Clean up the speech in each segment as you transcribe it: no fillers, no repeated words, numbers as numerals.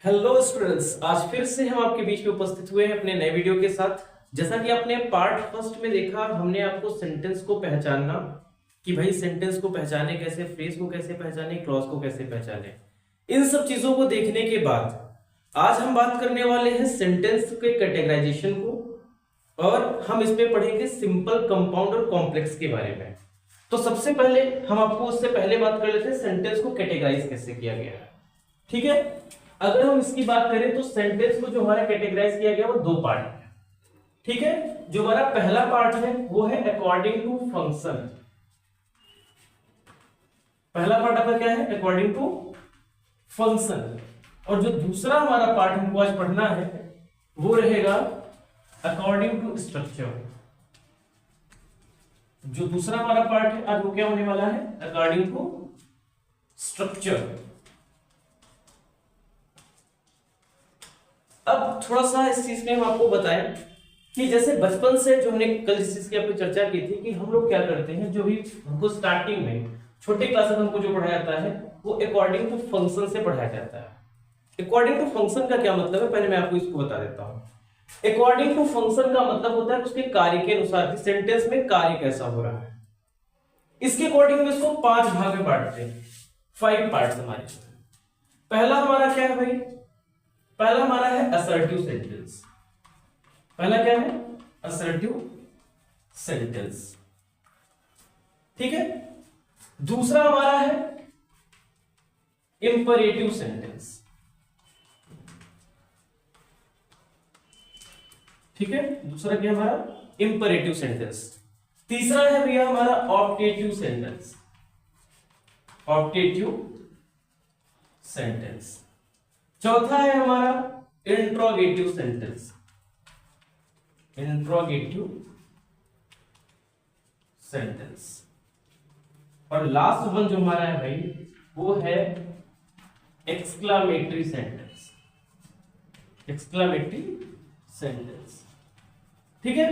Hello students, आज फिर से हम आपके बीच में उपस्थित हुए हैं अपने नए वीडियो के साथ। जैसा कि आपने पार्ट फर्स्ट में देखा, हमने आपको सेंटेंस को पहचानना कि भाई सेंटेंस को पहचाने कैसे, फ्रेज को कैसे पहचाने, क्लॉज को कैसे पहचाने, इन सब चीजों को देखने के बाद आज हम बात करने वाले हैं सेंटेंस के कैटेगराइजेशन को और हम इस पे पढ़ेंगे सिंपल, कंपाउंड और कॉम्प्लेक्स के बारे में। तो सबसे पहले हम आपको उससे पहले बात कर लेते हैं सेंटेंस को कैटेगराइज कैसे किया गया है। ठीक है, अगर हम इसकी बात करें तो सेंटेंस को जो हमारा कैटेगराइज किया गया वो दो पार्ट में। ठीक है, जो हमारा पहला पार्ट है वो है अकॉर्डिंग टू फंक्शन। पहला पार्ट आपका क्या है? According to function. और जो दूसरा हमारा पार्ट हमको आज पढ़ना है वो रहेगा अकॉर्डिंग टू स्ट्रक्चर। जो दूसरा हमारा पार्ट है आज वो क्या होने वाला है? According to structure. अब थोड़ा सा इस चीज में हम आपको बताएं कि जैसे बचपन से जो हमने कल जिस चीज की आपको चर्चा की थी कि हम लोग क्या करते हैं, जो भी हमको स्टार्टिंग में छोटे क्लास में हमको जो पढ़ाया जाता है वो अकॉर्डिंग टू फंक्शन से पढ़ाया जाता है। अकॉर्डिंग टू फंक्शन का क्या मतलब है, पहले मैं आपको इसको बता देता हूं। अकॉर्डिंग टू फंक्शन का मतलब होता है उसके कार्य के अनुसार, सेंटेंस में कार्य कैसा हो रहा है। इसके अकॉर्डिंग में इसको 5 भाग में बांटते हैं, 5 पार्ट्स हमारे। पहला हमारा क्या है भाई? पहला हमारा है असर्टिव सेंटेंस। पहला क्या है? Assertive sentence. ठीक है। दूसरा हमारा है इंपरेटिव सेंटेंस। ठीक है, दूसरा क्या है हमारा? Imperative sentence. तीसरा है भैया हमारा ऑप्टेटिव सेंटेंस। Optative sentence. चौथा है हमारा इंट्रोगेटिव सेंटेंस। Interrogative sentence. और लास्ट वन जो हमारा है भाई वो है एक्सक्लामेटरी सेंटेंस। Exclamatory sentence. ठीक है,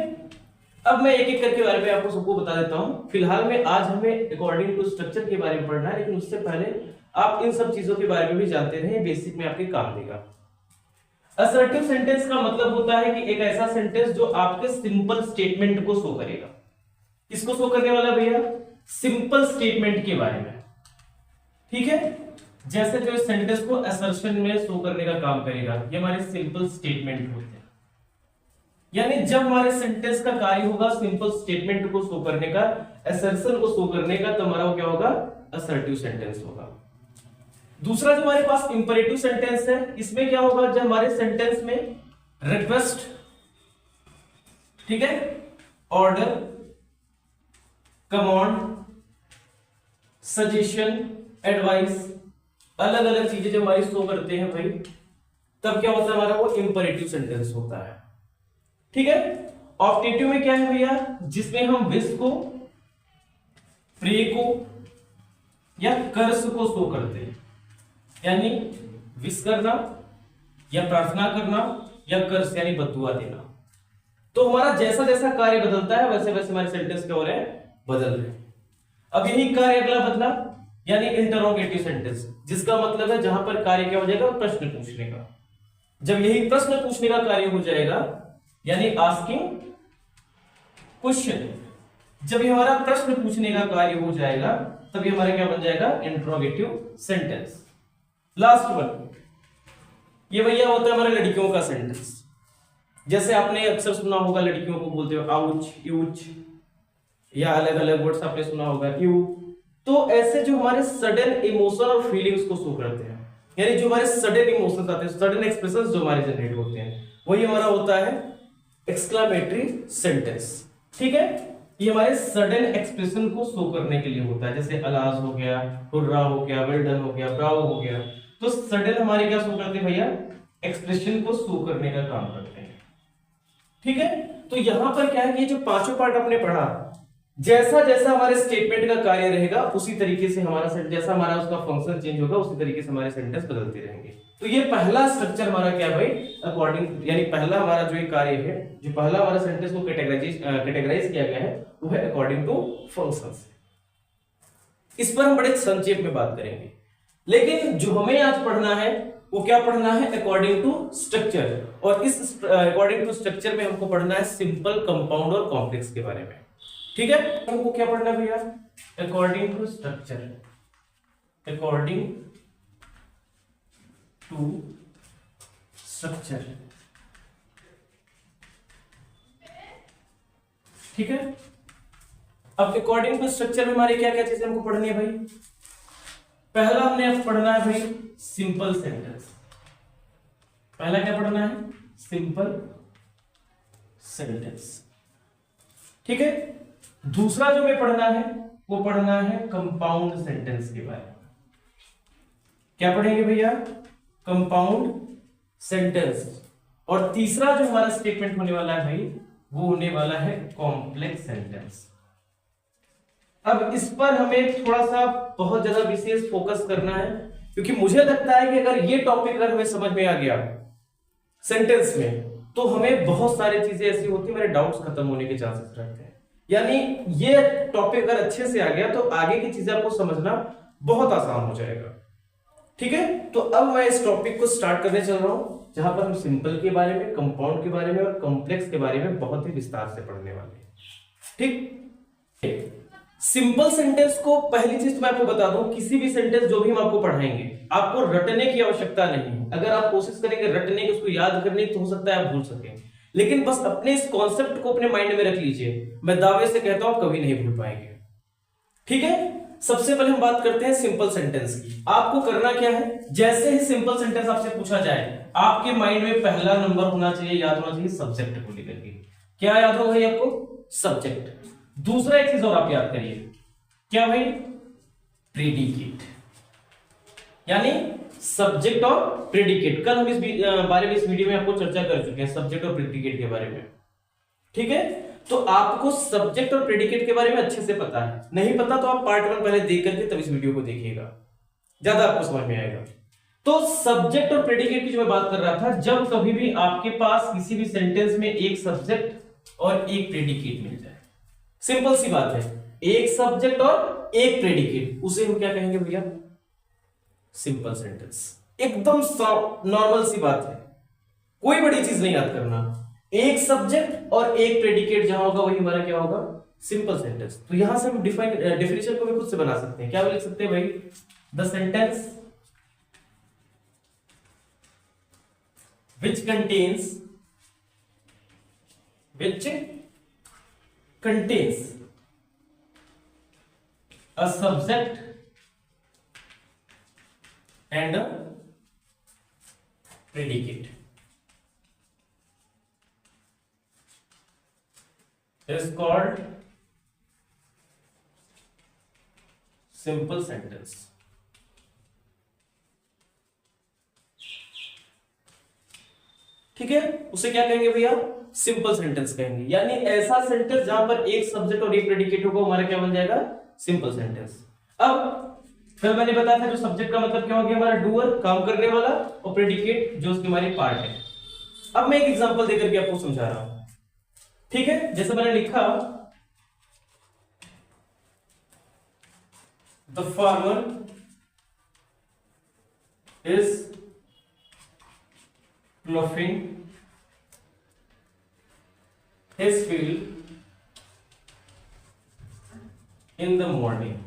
अब मैं एक एक करके बारे में आपको सबको बता देता हूं। फिलहाल में आज हमें अकॉर्डिंग टू स्ट्रक्चर के बारे में पढ़ना है, लेकिन उससे पहले आप इन सब चीजों के बारे में भी जानते रहे, बेसिक में आपके काम देगा। असर्टिव सेंटेंस का मतलब होता है कि एक ऐसा सेंटेंस जो आपके सिंपल स्टेटमेंट को शो करेगा। किसको शो करने वाला भैया? सिंपल स्टेटमेंट के बारे में। ठीक है, जैसे जो इस सेंटेंस को असर्शन में शो करने का काम करेगा, ये हमारे सिंपल स्टेटमेंट होते हैं। यानी जब हमारे सेंटेंस का कार्य होगा सिंपल स्टेटमेंट को शो करने का, असर्शन को शो करने का, तो हमारा क्या होगा? असर्टिव सेंटेंस होगा। दूसरा जो हमारे पास इंपरेटिव सेंटेंस है, इसमें क्या होगा? जब हमारे सेंटेंस में रिक्वेस्ट, ठीक है, ऑर्डर, कमांड, सजेशन, एडवाइस, अलग अलग चीजें जब हमारी शो करते हैं भाई, तब क्या होता है हमारा? वो इंपरेटिव सेंटेंस होता है। ठीक है। ऑप्टेटिव में क्या है भैया? जिसमें हम विश को, प्रे को या कर्स को शो करते हैं। यानी विश करना या प्रार्थना करना या कर्स यानी बद्दुआ देना। तो हमारा जैसा जैसा कार्य बदलता है वैसे वैसे हमारे सेंटेंस क्या हो रहे हैं? बदल रहे हैं। अब यही कार्य अगला बदला, यानी इंटरोगेटिव सेंटेंस, जिसका मतलब है जहां पर कार्य क्या हो जाएगा? प्रश्न पूछने का। जब यही प्रश्न पूछने का कार्य हो जाएगा, यानी आस्किंग क्वेश्चन, जब ये हमारा प्रश्न पूछने का कार्य हो जाएगा तब ये हमारा क्या बन जाएगा? Interrogative sentence. लास्ट वन ये भैया होता है हमारे लड़कियों का सेंटेंस। जैसे आपने अक्सर सुना होगा लड़कियों को बोलते हो आउच, यूच, या अलग अलग वर्ड्स आपने सुना होगा, यू। तो ऐसे जो हमारे सडन इमोशन और फीलिंग्स को शो करते हैं, यानी जो हमारे सडन इमोशंस आते हैं, सडन एक्सप्रेशंस जो हमारे जनरेट होते हैं, वही हमारा होता है एक्सक्लामेटरी सेंटेंस। ठीक है, ये हमारे सडन एक्सप्रेशन को शो करने के लिए होता है। जैसे अलाज हो गया, हुर्रा हो गया, वेल डन हो गया, ब्रावो हो गया। तो सडन हमारे क्या शो करते हैं भैया? एक्सप्रेशन को शो करने का काम करते हैं। ठीक है, तो यहां पर क्या है कि जो पांचों पार्ट आपने पढ़ा, जैसा जैसा हमारे स्टेटमेंट का कार्य रहेगा उसी तरीके से हमारा, जैसा हमारा उसका फंक्शन चेंज होगा उसी तरीके से हमारे सेंटेंस बदलते रहेंगे। तो ये पहला स्ट्रक्चर हमारा क्या है भाई? अकॉर्डिंग, यानी पहला हमारा जो ये कार्य है, जो पहला हमारा सेंटेंस को कैटेगराइज किया गया है वो है अकॉर्डिंग टू फंक्शंस। इस पर हम बड़े संक्षेप में बात करेंगे, लेकिन जो हमें आज पढ़ना है वो क्या पढ़ना है, अकॉर्डिंग टू स्ट्रक्चर। और इस अकॉर्डिंग टू स्ट्रक्चर में हमको पढ़ना है सिंपल, कंपाउंड और कॉम्प्लेक्स के बारे में। ठीक है, हमको क्या पढ़ना है भैया, according to structure, according to structure. ठीक है, अब अकॉर्डिंग टू स्ट्रक्चर में हमारे क्या क्या चीजें हमको पढ़नी है भाई। पहला हमने अब पढ़ना है भाई सिंपल सेंटेंस। पहला क्या पढ़ना है, सिंपल सेंटेंस। ठीक है, दूसरा जो हमें पढ़ना है वो पढ़ना है कंपाउंड सेंटेंस के बारे में। क्या पढ़ेंगे भैया, कंपाउंड सेंटेंस। और तीसरा जो हमारा स्टेटमेंट होने वाला है भाई वो होने वाला है कॉम्प्लेक्स सेंटेंस। अब इस पर हमें थोड़ा सा बहुत ज्यादा विशेष फोकस करना है, क्योंकि मुझे लगता है कि अगर ये टॉपिक अगर हमें समझ में आ गया सेंटेंस में तो हमें बहुत सारी चीजें ऐसी होती है, मेरे डाउट्स खत्म होने के चांसेस रहते हैं। यानी ये टॉपिक अगर अच्छे से आ गया तो आगे की चीजें आपको समझना बहुत आसान हो जाएगा। ठीक है, तो अब मैं इस टॉपिक को स्टार्ट करने चल रहा हूं, जहां पर हम सिंपल के बारे में, कंपाउंड के बारे में और कॉम्प्लेक्स के बारे में बहुत ही विस्तार से पढ़ने वाले हैं। ठीक, सिंपल सेंटेंस को पहली चीज मैं आपको बता दूं, किसी भी सेंटेंस जो भी हम आपको पढ़ाएंगे आपको रटने की आवश्यकता नहीं है। अगर आप कोशिश करेंगे रटने की, उसको याद करने की, तो हो सकता है आप भूल सकें, लेकिन बस अपने इस कॉन्सेप्ट को अपने माइंड में रख लीजिए। मैं दावे से कहता हूं कभी नहीं भूल पाएंगे। ठीक है, सबसे पहले हम बात करते हैं सिंपल सेंटेंस की। आपको करना क्या है, जैसे ही सिंपल सेंटेंस आपसे पूछा जाए आपके माइंड में पहला नंबर होना चाहिए, याद होना चाहिए सब्जेक्ट को लेकर के। क्या याद होगा भाई आपको, सब्जेक्ट। दूसरा एक चीज और आप याद करिए, क्या भाई, प्रेडिकेट। यानी सब्जेक्ट और प्रेडिकेट। कल हम इस बारे में इस वीडियो में आपको चर्चा कर चुके हैं सब्जेक्ट और प्रेडिकेट के बारे में। ठीक है, तो आपको सब्जेक्ट और प्रेडिकेट के बारे में अच्छे से पता है। नहीं पता तो आप पार्ट 1 पहले देख करके तब इस वीडियो को देखिएगा, ज्यादा आपको समझ में आएगा। तो सब्जेक्ट और प्रेडिकेट की जो मैं बात कर रहा था, जब कभी भी आपके पास किसी भी सेंटेंस में एक सब्जेक्ट और एक प्रेडिकेट मिल जाए, सिंपल सी बात है, एक सब्जेक्ट और एक प्रेडिकेट, उसे हम क्या कहेंगे भैया, सिंपल सेंटेंस। एकदम नॉर्मल सी बात है, कोई बड़ी चीज नहीं याद करना। एक सब्जेक्ट और एक प्रेडिकेट जहां होगा वही हमारा क्या होगा, सिंपल सेंटेंस। तो यहां से हम डेफिनेशन को भी खुद से बना सकते हैं। क्या लिख सकते हैं भाई, the sentence which contains a subject and a predicate is called simple sentence। ठीक है, उसे क्या कहेंगे भैया, सिंपल सेंटेंस कहेंगे। यानी ऐसा सेंटेंस जहां पर एक सब्जेक्ट और एक प्रेडिकेट होगा, हमारा क्या बन जाएगा, सिंपल सेंटेंस। अब फिर मैंने बताया था जो सब्जेक्ट का मतलब क्या हो गया, हमारा डूअर, काम करने वाला, और प्रेडिकेट जो उसकी हमारी पार्ट है। अब मैं एक एग्जांपल देकर के आपको समझा रहा हूं। ठीक है, जैसे मैंने लिखा, the farmer is ploughing his field in the morning।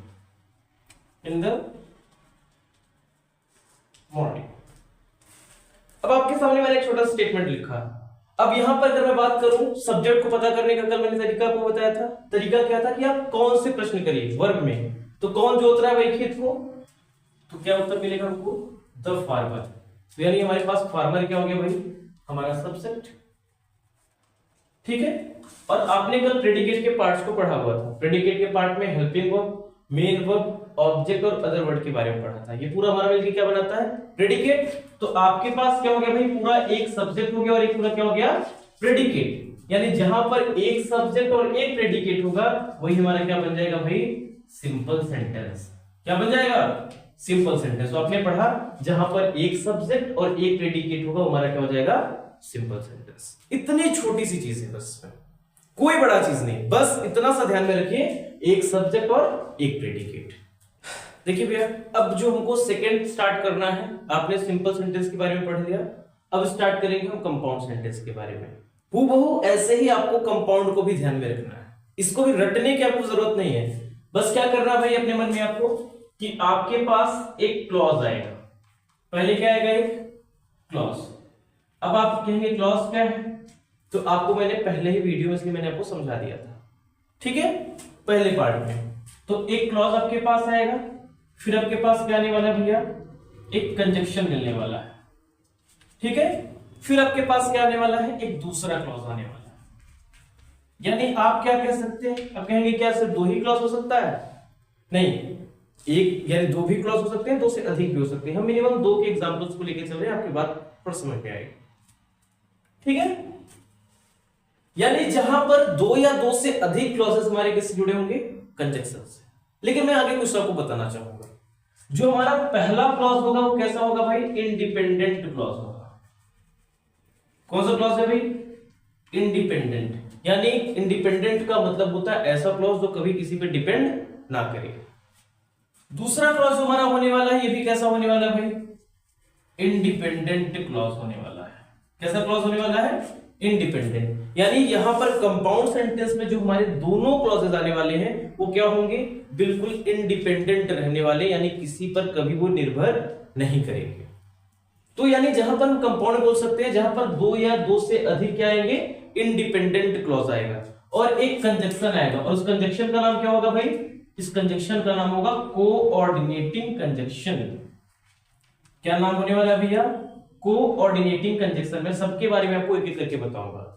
अब आपके सामने मैंने एक छोटा स्टेटमेंट लिखा। अब यहां पर अगर मैं बात करूं सब्जेक्ट को पता करने का, कल मैंने तरीका आपको बताया था। तरीका क्या था कि आप कौन से प्रश्न करिए, वर्ब में, तो कौन जोत रहा है भाई खेत को, तो क्या उत्तर मिलेगा हमको, द फार्मर। तो यानी हमारे पास फार्मर क्या हो गया भाई, हमारा सब्जेक्ट। ठीक है, और आपने कल प्रेडिकेट के पार्ट्स को पढ़ा हुआ था। प्रेडिकेट के पार्ट में helping verb, main verb, object और अदर वर्ड के बारे में पढ़ा था। ये पूरा हमारा मिलकर क्या बनाता है, प्रेडिकेट। तो आपके पास क्या हो गया भाई, पूरा एक सब्जेक्ट हो गया और एक पूरा क्या हो गया, प्रेडिकेट। यानी जहां पर एक सब्जेक्ट और एक प्रेडिकेट होगा वही हमारा क्या बन जाएगा भाई, सिंपल सेंटेंस। क्या बन जाएगा, सिंपल सेंटेंस। तो आपने पढ़ा जहां पर एक सब्जेक्ट और एक प्रेडिकेट होगा हमारा क्या हो जाएगा, सिंपल सेंटेंस। इतनी छोटी सी चीज है बस, कोई बड़ा चीज नहीं, बस इतना सा ध्यान में रखिए, एक सब्जेक्ट और एक प्रेडिकेट। देखिए भैया, अब जो हमको सेकंड स्टार्ट करना है, आपने सिंपल सेंटेंस के बारे में पढ़ लिया, अब स्टार्ट करेंगे हम कंपाउंड सेंटेंस के बारे में। हूबहू ऐसे ही आपको कंपाउंड को भी ध्यान में रखना है, इसको भी रटने की आपको जरूरत नहीं है। बस क्या करना भाई अपने मन में आपको, कि आपके पास एक क्लॉज आएगा, पहले क्या आएगा, एक क्लॉज। अब आप कहेंगे क्लॉज क्या है, तो आपको मैंने पहले ही वीडियो में इसलिए मैंने आपको समझा दिया था, ठीक है, पहले पार्ट में। तो एक क्लॉज आपके पास आएगा, फिर आपके पास क्या आने वाला है भैया, एक कंजक्शन मिलने वाला है, ठीक है, फिर आपके पास क्या आने वाला है, एक दूसरा क्लॉज आने वाला है। यानी आप क्या कह सकते हैं, आप कहेंगे क्या सिर्फ दो ही क्लॉज हो सकता है, नहीं, एक यानी दो भी क्लॉज हो सकते हैं, दो से अधिक भी हो सकते हैं। हम मिनिमम दो के एग्जांपल्स को लेके चल रहे हैं, आपकी बात पर समझ में आएगी, ठीक है। यानी जहां पर दो या दो से अधिक क्लॉजेस हमारे किससे जुड़े होंगे, कंजक्शन से। लेकिन मैं आगे कुछ आपको बताना चाहूंगा, जो हमारा पहला क्लॉज होगा वो कैसा होगा भाई, इंडिपेंडेंट क्लॉज होगा। कौन सा क्लॉज है भाई, इंडिपेंडेंट। यानी इंडिपेंडेंट का मतलब होता है ऐसा क्लॉज जो कभी किसी पे डिपेंड ना करे। दूसरा क्लॉज हमारा होने वाला है, ये भी कैसा होने वाला है भाई, इंडिपेंडेंट क्लॉज होने वाला है। कैसा क्लॉज होने वाला है, इंडिपेंडेंट। यानी यहां पर कंपाउंड सेंटेंस में जो हमारे दोनों क्लॉजेस आने वाले हैं वो क्या होंगे, बिल्कुल इंडिपेंडेंट रहने वाले, यानी किसी पर कभी वो निर्भर नहीं करेंगे। तो यानी जहां पर हम कंपाउंड बोल सकते हैं, जहां पर दो या दो से अधिक क्या आएंगे, इंडिपेंडेंट क्लॉज आएगा, और एक कंजक्शन आएगा, और उस कंजक्शन का नाम क्या होगा भाई, इस कंजक्शन का नाम होगा कोऑर्डिनेटिंग कंजक्शन। क्या नाम होने वाला है भैया, कोऑर्डिनेटिंग कंजक्शन। मैं सबके बारे में आपको एक एक करके बताऊंगा।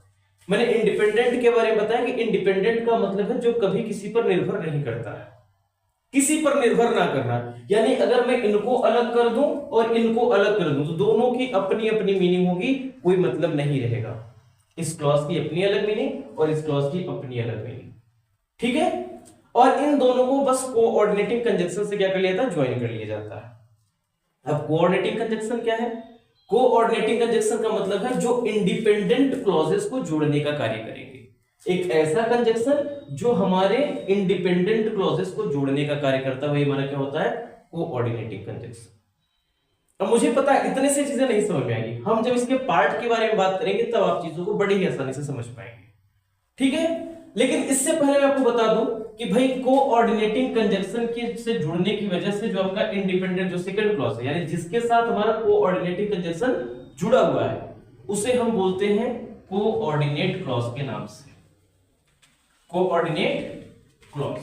मैंने इंडिपेंडेंट के बारे में बताया कि इंडिपेंडेंट का मतलब है जो कभी किसी पर निर्भर नहीं करता है, किसी पर निर्भर ना करना। यानी अगर मैं इनको अलग कर दूं और इनको अलग कर दूं तो दोनों की अपनी अपनी मीनिंग होगी, कोई मतलब नहीं रहेगा। इस क्लॉज की अपनी अलग मीनिंग और इस क्लॉज की अपनी अलग मीनिंग, ठीक है। और इन दोनों को बस कोऑर्डिनेटिंग कंजक्शन से क्या कर लिया जाता है, ज्वाइन कर लिया जाता है। अब कोऑर्डिनेटिंग कंजक्शन क्या है, कोऑर्डिनेटिंग कंजक्शन का मतलब है जो इंडिपेंडेंट क्लॉजेस को जोड़ने का कार्य करेंगे। एक ऐसा कंजक्शन जो हमारे इंडिपेंडेंट क्लॉजेस को जोड़ने का कार्य करता है, वही हमारा क्या होता है, कोऑर्डिनेटिंग कंजक्शन। अब मुझे पता है इतने से चीजें नहीं समझ में आएगी, हम जब इसके पार्ट के बारे में बात करेंगे तब आप चीजों को बड़ी ही आसानी से समझ पाएंगे, ठीक है। लेकिन इससे पहले मैं आपको बता दूं कि भाई कोऑर्डिनेटिंग कंजक्शन के से जुड़ने की वजह से जो आपका इंडिपेंडेंट जो सेकंड क्लॉज है, यानी जिसके साथ हमारा कोऑर्डिनेटिंग कंजक्शन जुड़ा हुआ है, उसे हम बोलते हैं कोऑर्डिनेट क्लॉज के नाम से, कोऑर्डिनेट क्लॉज,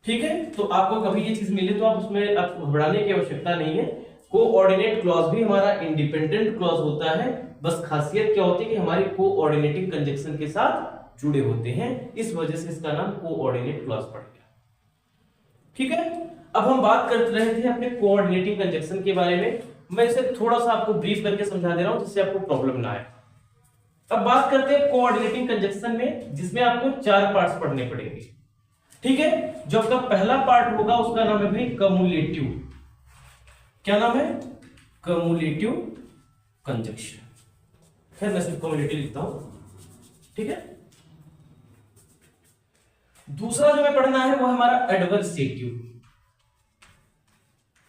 ठीक है। तो आपको कभी ये चीज मिले तो आप उसमें आप घबराने की आवश्यकता नहीं है। कोऑर्डिनेट क्लॉज भी हमारा इंडिपेंडेंट क्लॉज होता है, बस खासियत क्या होती है कि हमारी कोऑर्डिनेटिंग कंजक्शन के साथ जुड़े होते हैं, इस वजह से इसका नाम कोऑर्डिनेट क्लॉज पड़ गया, ठीक है। अब हम बात कर रहे थे अपने कोऑर्डिनेटिंग कंजक्शन के बारे में, मैं इसे थोड़ा सा आपको ब्रीफ करके समझा दे रहा हूं जिससे आपको प्रॉब्लम ना आए। अब बात करते हैं कोऑर्डिनेटिंग कंजक्शन में, जिसमें आपको 4 पार्ट्स पढ़ने पड़ेंगे, ठीक है। जो आपका पहला पार्ट होगा उसका नाम है भाई कम्युलेटिव। क्या नाम है, कम्युलेटिव कंजक्शन। खैर मैं सिर्फ कम्युलेटिव लिखता हूं, ठीक है। दूसरा जो हमें पढ़ना है वो हमारा एडवर्सेटिव।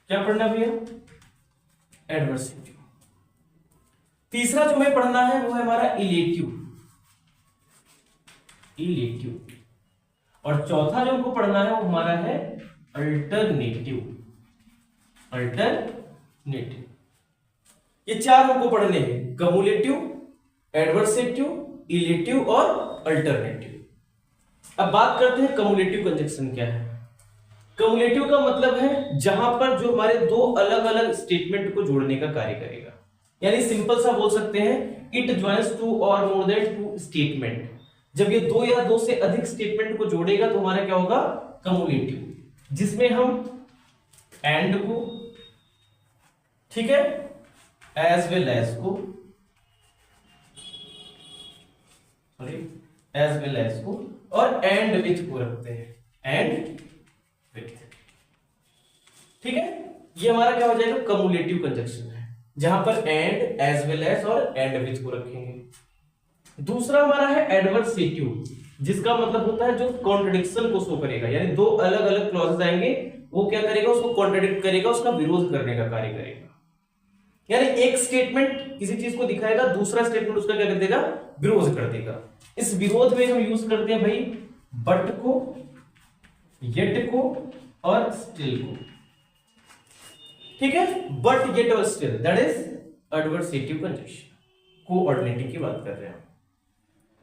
क्या पढ़ना भैया, एडवर्सेटिव। तीसरा जो हमें पढ़ना है वो है हमारा इलेटिव, इलेटिव। और चौथा जो हमको पढ़ना है वो हमारा है अल्टरनेटिव, अल्टरनेटिव। ये 4 हमको पढ़ने हैं, कम्युलेटिव, एडवर्सेटिव, इलेटिव और अल्टरनेटिव। अब बात करते हैं कम्युलेटिव कंजक्शन क्या है। कम्युलेटिव का मतलब है जहां पर जो हमारे दो अलग अलग स्टेटमेंट को जोड़ने का कार्य करेगा, यानी सिंपल सा बोल सकते हैं इट ज्वाइंस टू और मोर देन टू स्टेटमेंट। जब ये दो या दो से अधिक स्टेटमेंट को जोड़ेगा तो हमारा क्या होगा, कम्युलेटिव, जिसमें हम एंड को, ठीक है, एज वेल एज को, सॉरी एज वेल एज को और एंड विथ को रखते हैं, एंड विथ, ठीक है। ये हमारा क्या हो जाएगा, कम्युलेटिव कंजक्शन है, जहां पर एंड, एज वेल एज और एंड विथ को रखेंगे। दूसरा हमारा है एडवर्सेटिव, जिसका मतलब होता है जो कॉन्ट्रडिक्शन को शो करेगा, यानी दो अलग अलग क्लॉजेस आएंगे वो क्या करेगा, उसको कॉन्ट्रडिक्ट करेगा, उसका विरोध करने का कार्य करेगा। यानी एक स्टेटमेंट किसी चीज को दिखाएगा, दूसरा स्टेटमेंट उसका क्या कर देगा, विरोध कर देगा। इस विरोध में हम यूज करते हैं भाई बट को, येट को और स्टिल को। ठीक है, बट, येट और still, that is adversative conjunction, coordinating की बात कर रहे हैं।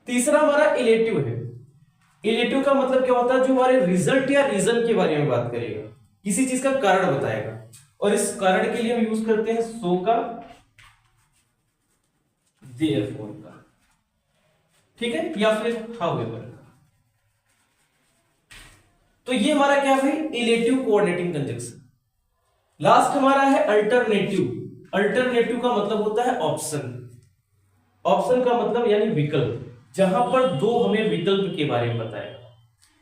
तीसरा हमारा इलेटिव है। इलेटिव का मतलब क्या होता है, जो हमारे रिजल्ट या रीजन के बारे में बात करेगा, किसी चीज का कारण बताएगा, और इस कारण के लिए हम यूज करते हैं सो का, देयरफॉर का, ठीक है, या फिर हाउएवर का। तो ये हमारा क्या है, इलेटिव कोऑर्डिनेटिंग कंजंक्शन। लास्ट हमारा है अल्टरनेटिव। अल्टरनेटिव का मतलब होता है ऑप्शन। ऑप्शन का मतलब यानी विकल्प, जहां पर दो हमें विकल्प के बारे में बताएगा।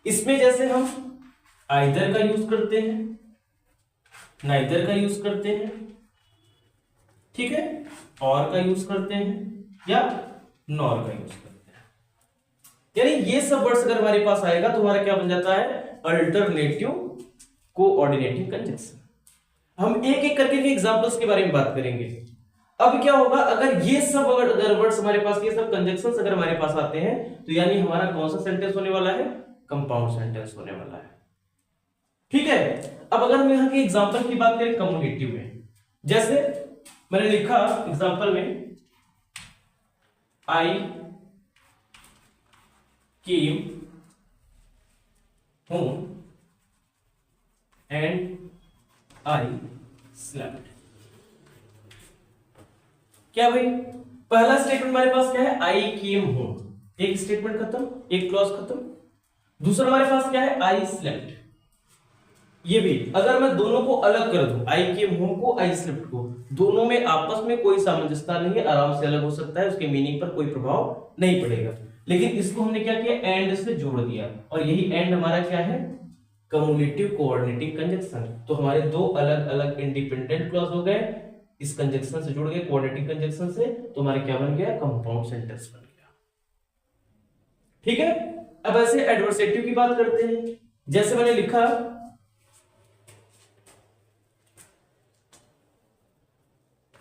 इसमें जैसे हम आइदर का यूज करते हैं, नाइदर का यूज करते हैं, ठीक है, और का यूज करते हैं, या नॉर का यूज करते हैं। यानी ये सब वर्ड्स अगर हमारे पास आएगा तो हमारा क्या बन जाता है, अल्टरनेटिव कोऑर्डिनेटिंग कंजंक्शन। हम एक एक करके एग्जांपल्स के बारे में बात करेंगे। अब क्या होगा, अगर ये सब अगर वर्ड्स हमारे पास, ये सब कंजंक्शंस अगर हमारे पास आते हैं, तो यानी हमारा कौन सा सेंटेंस होने वाला है, कंपाउंड सेंटेंस होने वाला है। ठीक है, अब अगर हम यहां के एग्जांपल की बात करें कम्युनिकेटिव में, जैसे मैंने लिखा एग्जांपल में, I came home and I slept. क्या भाई, पहला स्टेटमेंट हमारे पास क्या है, आई केम होम, एक स्टेटमेंट खत्म, एक क्लॉज खत्म। दूसरा हमारे पास क्या है, आई स्लेप्ट। ये भी अगर मैं दोनों को अलग कर दूं, आई केम होम को, आई स्लेप्ट को, दोनों में आपस में कोई सामंजस्यता नहीं है, आराम से अलग हो सकता है, उसके मीनिंग पर कोई प्रभाव नहीं पड़ेगा। लेकिन इसको हमने क्या किया, एंड से जोड़ दिया, और यही एंड हमारा क्या है, कम्युलेटिव कोऑर्डिनेटिंग कंजंक्शन। तो हमारे दो अलग अलग इंडिपेंडेंट क्लॉज हो गए, इस कंजंक्शन से जुड़ गए, कोऑर्डिनेटिंग कंजंक्शन से, तो हमारे क्या बन गया, कंपाउंड सेंटेंस बन गया। ठीक है, अब ऐसे एडवर्सेटिव की बात करते हैं। जैसे मैंने लिखा,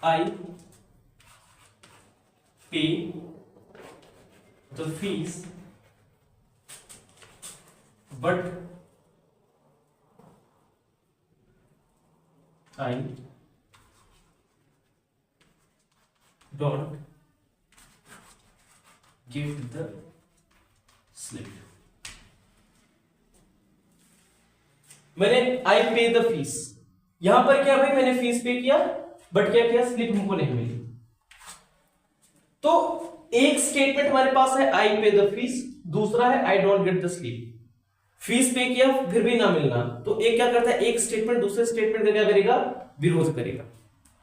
I pay the fees, but I don't give the slip. मैंने I pay the fees, यहां पर क्या भाई, मैंने फीस पे किया, बट क्या किया, स्लिप हमको नहीं मिली। तो एक स्टेटमेंट हमारे पास है, आई पे द फीस, दूसरा है I don't get the slip. Fees पे किया फिर भी ना मिलना, तो एक क्या करता है, एक स्टेटमेंट दूसरे स्टेटमेंट का क्या करेगा, विरोध करेगा।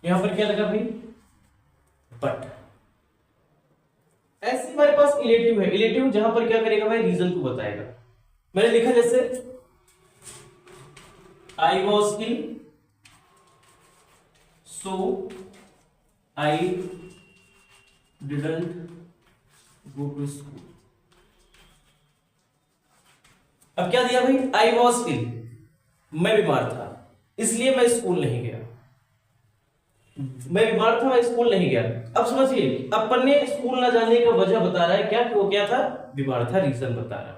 यहां पर क्या लगा भाई, बट। ऐसे हमारे पास इलेटिव है। इलेटिव जहां पर क्या करेगा भाई, रीजन को बताएगा। मैंने लिखा जैसे, I was ill so I didn't go to school। अब क्या दिया भाई, I was ill, मैं बीमार था इसलिए मैं स्कूल नहीं गया। मैं बीमार था, मैं स्कूल नहीं गया। अब समझिए, अपन ने स्कूल ना जाने का वजह बता रहा है, क्या कि वो क्या था, बीमार था, रीजन बता रहा है,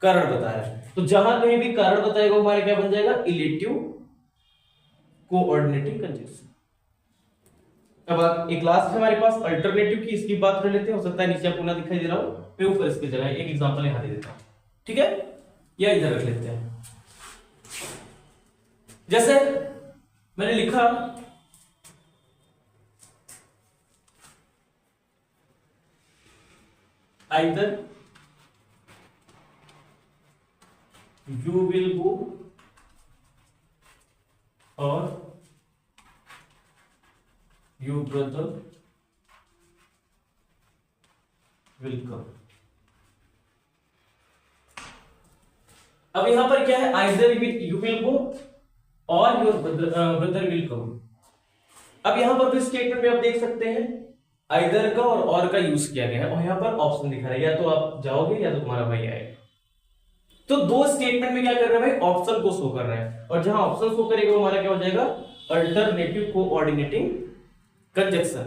कारण बता रहा है। तो जहां कहीं भी कारण बताएगा हमारे क्या बन जाएगा, इलेटिव कोऑर्डिनेटिंग कंजंक्शन। अब एक लास्ट है हमारे पास अल्टरनेटिव की, इसकी बात कर लेते हैं। हो सकता है नीचे आपको ना दिखाई दे रहा हो, मैं ऊपर इसकी जगह एक एग्जांपल यहां दे देता हूं, ठीक है, या इधर रख लेते हैं। जैसे मैंने लिखा, आइदर यू विल गो और your brother will come। अब यहां पर क्या है, either you will go और your brother will come। अब यहां पर भी स्टेटमेंट में आप देख सकते हैं, either का और का यूज किया गया है, और यहां पर ऑप्शन दिखा रहा है, या तो आप जाओगे या तो तुम्हारा भाई आएगा। तो दो स्टेटमेंट में क्या कर रहा है भाई, ऑप्शन को शो कर रहा है, और जहां ऑप्शन शो करेगा वो हमारा क्या हो जाएगा, अल्टरनेटिव कोऑर्डिनेटिंग कंजक्शन।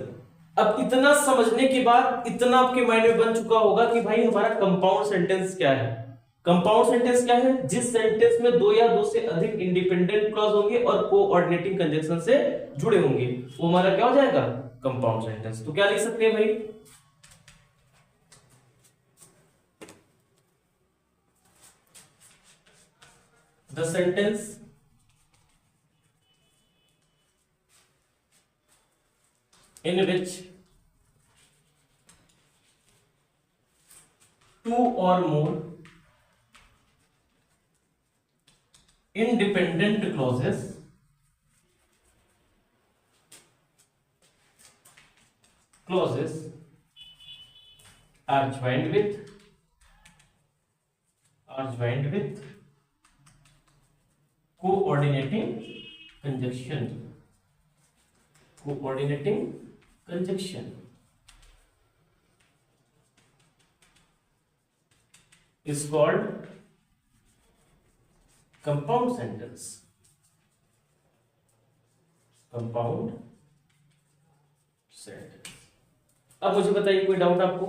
अब इतना समझने के बाद इतना आपके माइंड में बन चुका होगा कि भाई हमारा कंपाउंड सेंटेंस क्या है। कंपाउंड सेंटेंस क्या है, जिस सेंटेंस में दो या दो से अधिक इंडिपेंडेंट क्लॉज होंगे और कोऑर्डिनेटिंग कंजक्शन से जुड़े होंगे, वो हमारा क्या हो जाएगा, कंपाउंड सेंटेंस। तो क्या लिख सकते हैं भाई, the sentence in which two or more independent clauses are joined with coordinating conjunction is called compound sentence. अब मुझे बताइए कोई डाउट आपको?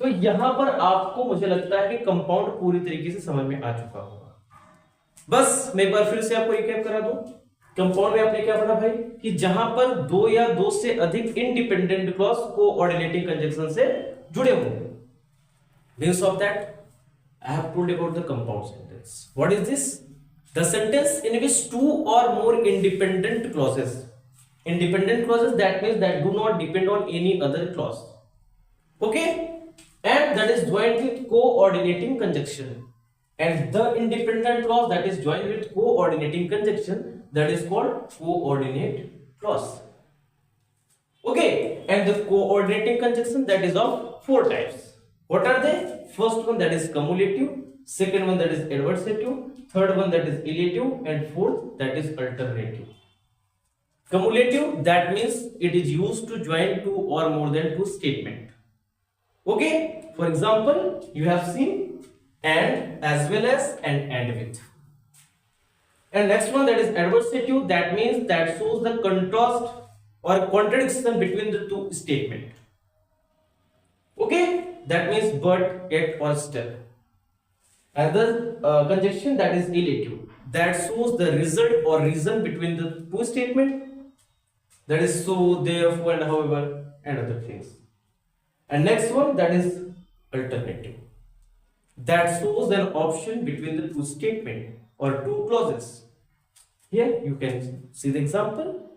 तो यहां पर आपको मुझे लगता है कि कंपाउंड पूरी तरीके से समझ में आ चुका होगा। बस मैं एक बार फिर से आपको रिकैप करा दूं। कंपाउंड में आपने क्या पढ़ा भाई, कि जहां पर दो या दो से अधिक इंडिपेंडेंट क्लॉज कोऑर्डिनेटिंग कंजक्शन से जुड़े होंगे। Means of that, I have told about the compound sentence. What is this? The sentence in which two or more independent clauses. Independent clauses, that means that do not depend on any other clause. Okay? And that is joined with coordinating conjunction. And the independent clause that is joined with coordinating conjunction, that is called coordinate clause. Okay? And the coordinating conjunction, that is of four types. What are they? First one, that is cumulative, second one, that is adversative, third one, that is elative, and fourth, that is alternative. Cumulative, that means it is used to join two or more than two statements. Okay, for example, you have seen and, as well as, and with. And next one, that is adversative, that means that shows the contrast or contradiction between the two statements. Okay, that means but, yet, or still. Another conjunction, that is elative, that shows the result or reason between the two statements, that is so, therefore, and however, and other things. And next one, that is alternative, that shows an option between the two statements or two clauses. Here you can see the example.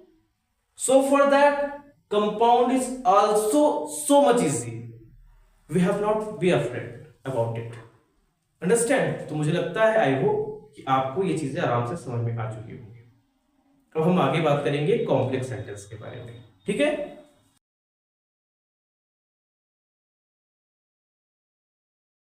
So for that, compound is also so much easy. We have not be afraid about it. Understand? तो मुझे लगता है, I hope कि आपको ये चीजें आराम से समझ में आ चुकी होंगी। अब हम आगे बात करेंगे कॉम्प्लेक्स सेंटेंस के बारे में, ठीक है?